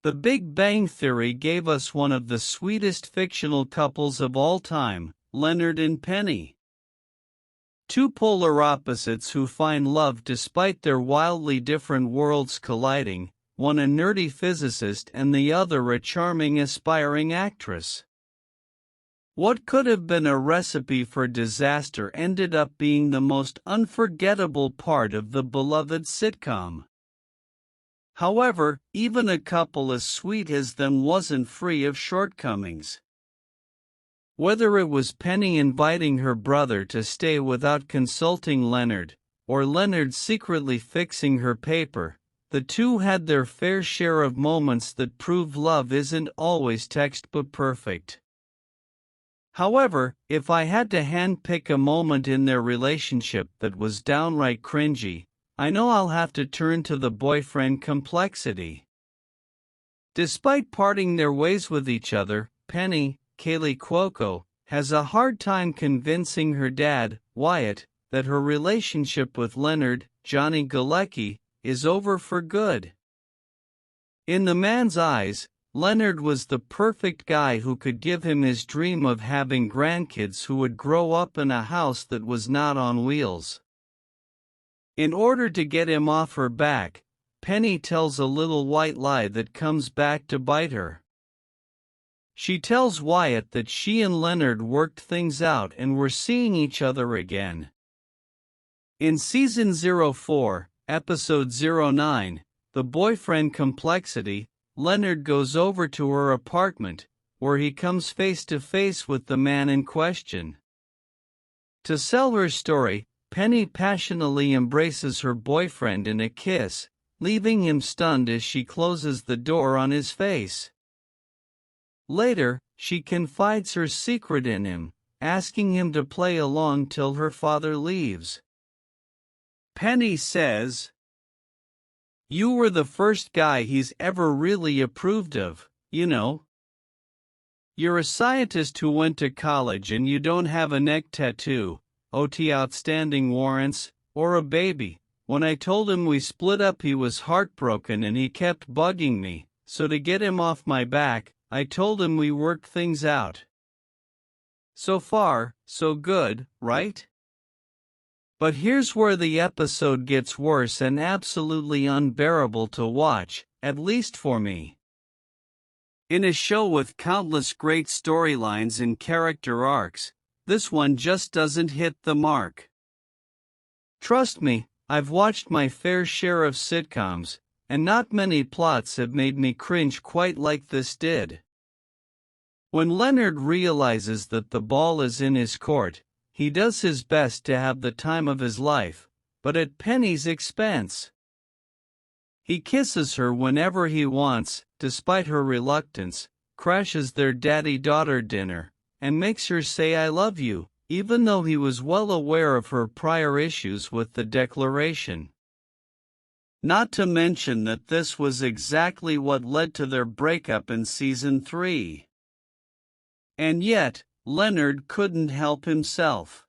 The Big Bang Theory gave us one of the sweetest fictional couples of all time, Leonard and Penny. Two polar opposites who find love despite their wildly different worlds colliding, one a nerdy physicist and the other a charming aspiring actress. What could have been a recipe for disaster ended up being the most unforgettable part of the beloved sitcom. However, even a couple as sweet as them wasn't free of shortcomings. Whether it was Penny inviting her brother to stay without consulting Leonard, or Leonard secretly fixing her paper, the two had their fair share of moments that prove love isn't always textbook perfect. However, if I had to handpick a moment in their relationship that was downright cringy, I know I'll have to turn to the boyfriend complexity. Despite parting their ways with each other, Penny, Kaylee Cuoco, has a hard time convincing her dad, Wyatt, that her relationship with Leonard, Johnny Galecki, is over for good. In the man's eyes, Leonard was the perfect guy who could give him his dream of having grandkids who would grow up in a house that was not on wheels. In order to get him off her back, Penny tells a little white lie that comes back to bite her. She tells Wyatt that she and Leonard worked things out and were seeing each other again. In Season 04, Episode 09, The Boyfriend Complexity, Leonard goes over to her apartment, where he comes face to face with the man in question. To sell her story, Penny passionately embraces her boyfriend in a kiss, leaving him stunned as she closes the door on his face. Later, she confides her secret in him, asking him to play along till her father leaves. Penny says, "You were the first guy he's ever really approved of, you know. You're a scientist who went to college and you don't have a neck tattoo, OT outstanding warrants, or a baby. When I told him we split up he was heartbroken and he kept bugging me, so to get him off my back, I told him we worked things out. So far, so good, right? But here's where the episode gets worse and absolutely unbearable to watch, at least for me. In a show with countless great storylines and character arcs, this one just doesn't hit the mark. Trust me, I've watched my fair share of sitcoms, and not many plots have made me cringe quite like this did. When Leonard realizes that the ball is in his court, he does his best to have the time of his life, but at Penny's expense. He kisses her whenever he wants, despite her reluctance, crashes their daddy-daughter dinner, and makes her say I love you, even though he was well aware of her prior issues with the declaration. Not to mention that this was exactly what led to their breakup in Season 3. And yet, Leonard couldn't help himself.